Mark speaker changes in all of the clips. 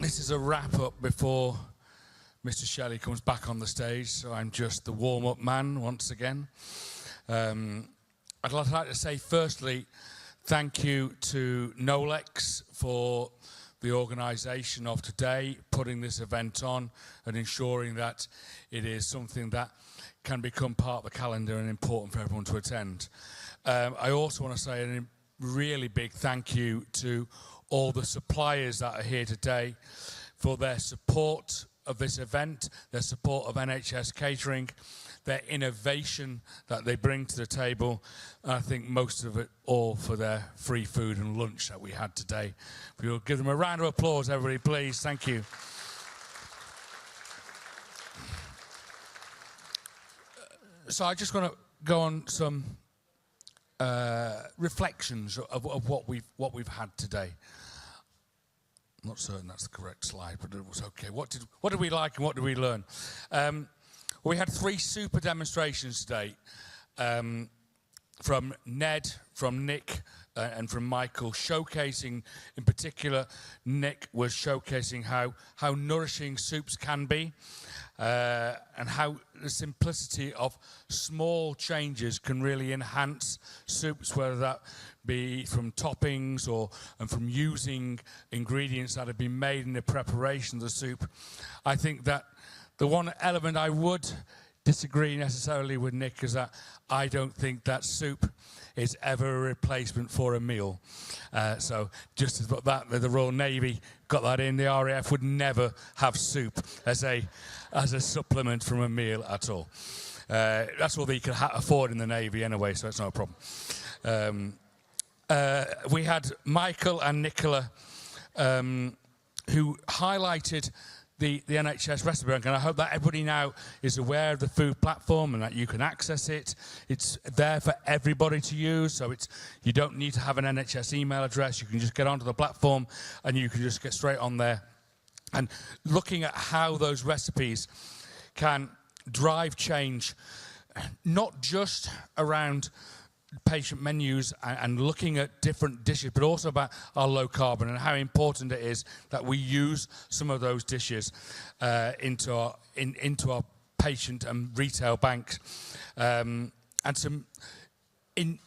Speaker 1: This is a wrap-up before Mr. Shelley comes back on the stage, so I'm just the warm-up man once again. I'd like to say, firstly, thank you to Nolex for the organisation of today, putting this event on and ensuring that it is something that can become part of the calendar and important for everyone to attend. I also want to say a really big thank you to all the suppliers that are here today for their support of this event, their support of NHS catering, their innovation that they bring to the table, and I think most of it all for their free food and lunch that we had today. We will give them a round of applause, everybody, please. Thank you. So I just want to go on some reflections of what we've had today. I'm not certain that's the correct slide, but it was okay. What did we like and what did we learn? We had 3 super demonstrations today from Ned, from Nick, and from Michael, showcasing, in particular, Nick was showcasing how nourishing soups can be, and how the simplicity of small changes can really enhance soups, whether that be from toppings and from using ingredients that have been made in the preparation of the soup. I think that the one element I would disagree necessarily with Nick is that I don't think that soup is ever a replacement for a meal. So just as that, the Royal Navy got that in, the RAF would never have soup as a supplement from a meal at all. That's all they could afford in the Navy anyway, so it's not a problem. We had Michael and Nicola who highlighted the NHS recipe bank, and I hope that everybody now is aware of the food platform and that you can access it. It's there for everybody to use, so you don't need to have an NHS email address. You can just get onto the platform and you can just get straight on there. And looking at how those recipes can drive change, not just around patient menus and looking at different dishes, but also about our low carbon and how important it is that we use some of those dishes into our patient and retail banks, and some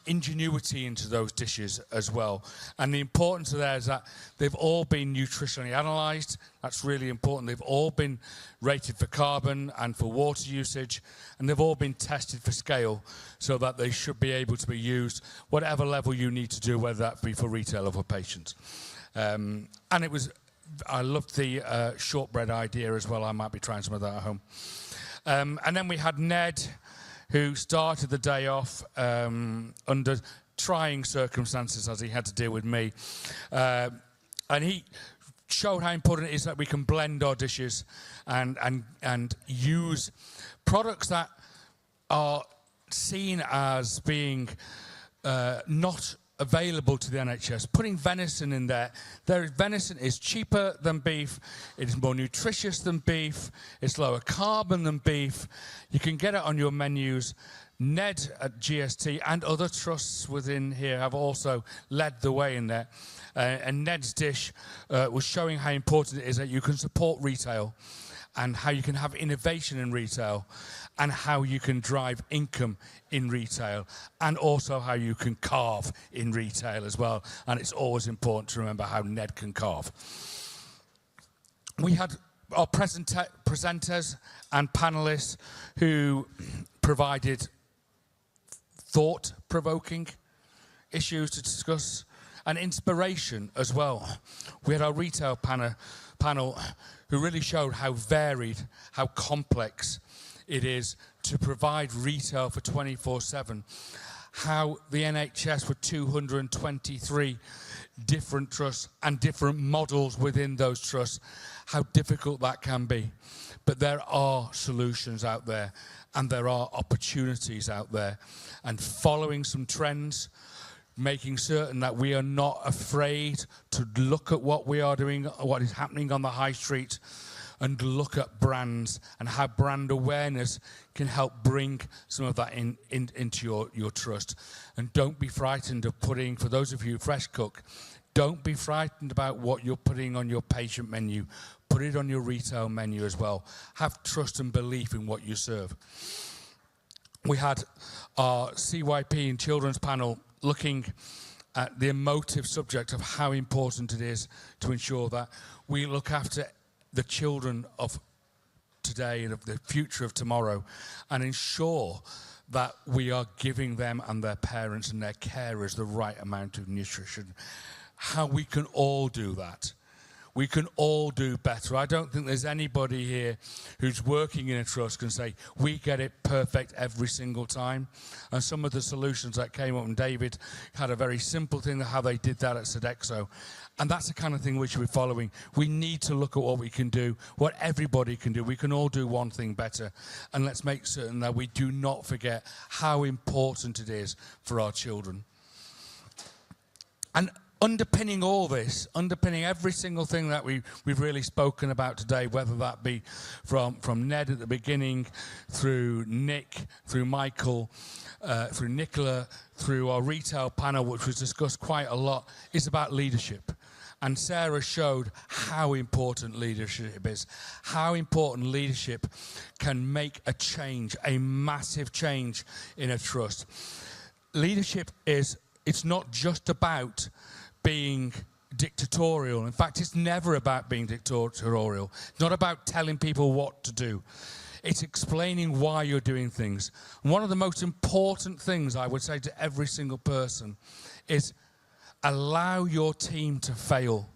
Speaker 1: ingenuity into those dishes as well. And the importance of that is that they've all been nutritionally analysed. That's really important. They've all been rated for carbon and for water usage, and they've all been tested for scale so that they should be able to be used whatever level you need to do, whether that be for retail or for patients. And I loved the shortbread idea as well. I might be trying some of that at home. And then we had Ned, who started the day off under trying circumstances as he had to deal with me. And he showed how important it is that we can blend our dishes and use products that are seen as being not available to the NHS. Putting venison in there. Venison is cheaper than beef, it is more nutritious than beef, it's lower carbon than beef. You can get it on your menus. Ned at GST and other trusts within here have also led the way in there. And Ned's dish was showing how important it is that you can support retail and how you can have innovation in retail and how you can drive income in retail and also how you can carve in retail as well. And it's always important to remember how Ned can carve. We had our presenters and panelists who provided thought-provoking issues to discuss and inspiration as well. We had our retail panel who really showed how varied, how complex it is to provide retail for 24/7, how the NHS with 223 different trusts and different models within those trusts, how difficult that can be. But there are solutions out there and there are opportunities out there, and following some trends, making certain that we are not afraid to look at what we are doing, what is happening on the high street, and look at brands and how brand awareness can help bring some of that into your trust. And don't be frightened of putting, for those of you who fresh cook, Don't be frightened about what you're putting on your patient menu. Put it on your retail menu as well. Have trust and belief in what you serve. We had our CYP and children's panel looking at the emotive subject of how important it is to ensure that we look after the children of today and of the future of tomorrow, and ensure that we are giving them and their parents and their carers the right amount of nutrition. How we can all do that. We can all do better. I don't think there's anybody here who's working in a trust can say, we get it perfect every single time. And some of the solutions that came up, and David had a very simple thing of how they did that at Sodexo. And that's the kind of thing we should be following. We need to look at what we can do, what everybody can do. We can all do one thing better. And let's make certain that we do not forget how important it is for our children. And underpinning all this, underpinning every single thing that we've really spoken about today, whether that be from Ned at the beginning, through Nick, through Michael, through Nicola, through our retail panel, which was discussed quite a lot, is about leadership. And Sarah showed how important leadership is, how important leadership can make a change, a massive change in a trust. Leadership it's not just about being dictatorial. In fact, it's never about being dictatorial. It's not about telling people what to do. It's explaining why you're doing things. And one of the most important things I would say to every single person is allow your team to fail.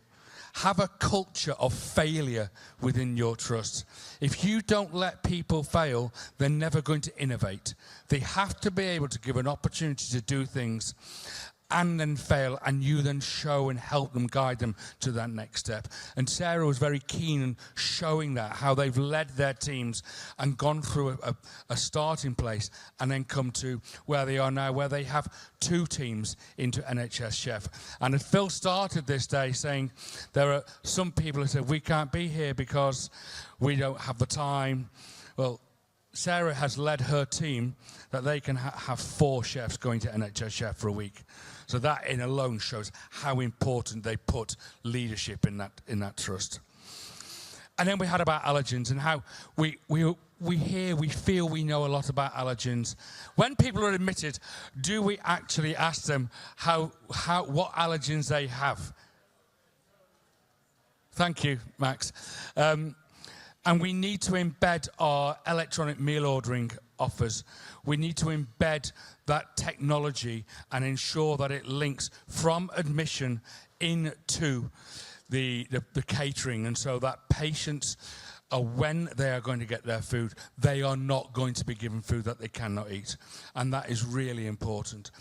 Speaker 1: Have a culture of failure within your trust. If you don't let people fail, they're never going to innovate. They have to be able to give an opportunity to do things and then fail, and you then show and help them, guide them to that next step. And Sarah was very keen in showing that, how they've led their teams and gone through a starting place and then come to where they are now, where they have 2 teams into NHS Chef. And as Phil started this day saying, there are some people who said, we can't be here because we don't have the time. Well, Sarah has led her team that they can have 4 chefs going to NHS Chef for a week. So that in alone shows how important they put leadership in that trust. And then we had about allergens and how we feel we know a lot about allergens. When people are admitted, do we actually ask them what allergens they have? Thank you, Max. And we need to embed our electronic meal ordering offers. We need to embed that technology and ensure that it links from admission into the catering, and so that patients when they are going to get their food, they are not going to be given food that they cannot eat. And that is really important.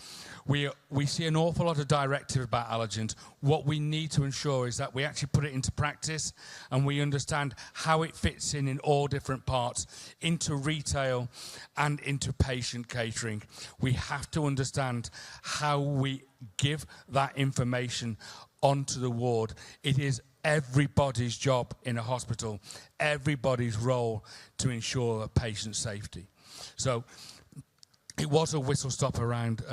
Speaker 1: We see an awful lot of directives about allergens. What we need to ensure is that we actually put it into practice and we understand how it fits in all different parts, into retail and into patient catering. We have to understand how we give that information onto the ward. It is everybody's job in a hospital, everybody's role to ensure patient safety. So it was a whistle-stop around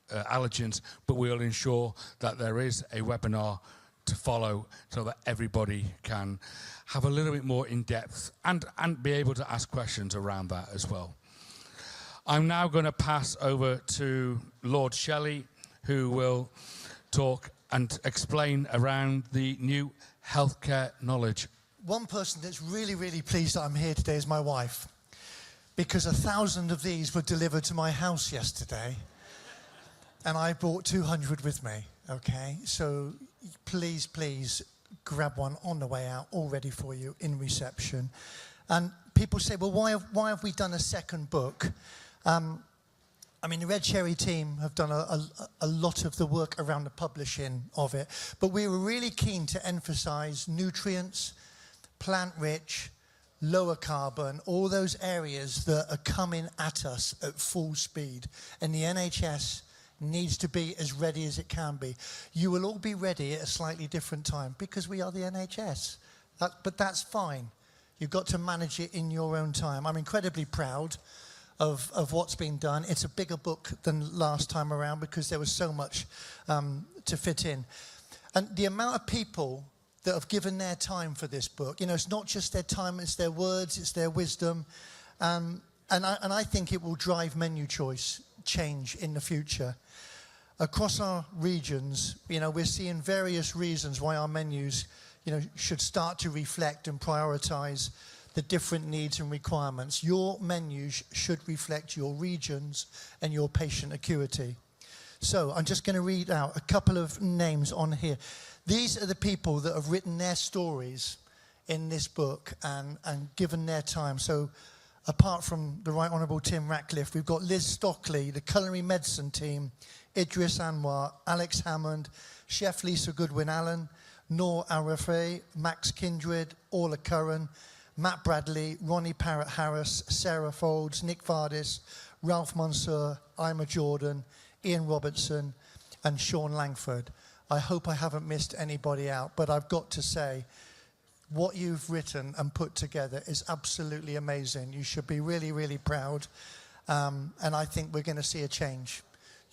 Speaker 1: allergens, but we'll ensure that there is a webinar to follow so that everybody can have a little bit more in-depth and be able to ask questions around that as well. I'm now going to pass over to Lord Shelley, who will talk and explain around the new healthcare knowledge.
Speaker 2: One person that's really, really pleased that I'm here today is my wife, because 1,000 of these were delivered to my house yesterday, and I brought 200 with me, okay? So please, please grab one on the way out, all ready for you in reception. And people say, well, why have we done a second book? I mean, the Red Cherry team have done a lot of the work around the publishing of it, but we were really keen to emphasize nutrients, plant-rich, lower carbon, all those areas that are coming at us at full speed. And the NHS needs to be as ready as it can be. You will all be ready at a slightly different time because we are the NHS. But that's fine. You've got to manage it in your own time. I'm incredibly proud of what's been done. It's a bigger book than last time around because there was so much to fit in. And the amount of people that have given their time for this book, it's not just their time, it's their words, it's their wisdom. And I think it will drive menu choice change in the future. Across our regions, we're seeing various reasons why our menus, should start to reflect and prioritize the different needs and requirements. Your menus should reflect your regions and your patient acuity. So I'm just going to read out a couple of names on here. These are the people that have written their stories in this book and given their time. So apart from the Right Honourable Tim Radcliffe, we've got Liz Stockley, the culinary medicine team, Idris Anwar, Alex Hammond, Chef Lisa Goodwin-Allen, Noor Arafai, Max Kindred, Orla Curran, Matt Bradley, Ronnie Parrott-Harris, Sarah Folds, Nick Vardis, Ralph Mansour, Ima Jordan, Ian Robertson, and Sean Langford. I hope I haven't missed anybody out, but I've got to say, what you've written and put together is absolutely amazing. You should be really, really proud, and I think we're going to see a change.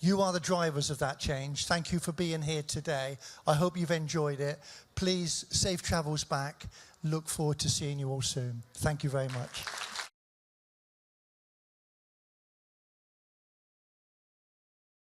Speaker 2: You are the drivers of that change. Thank you for being here today. I hope you've enjoyed it. Please, safe travels back. Look forward to seeing you all soon. Thank you very much.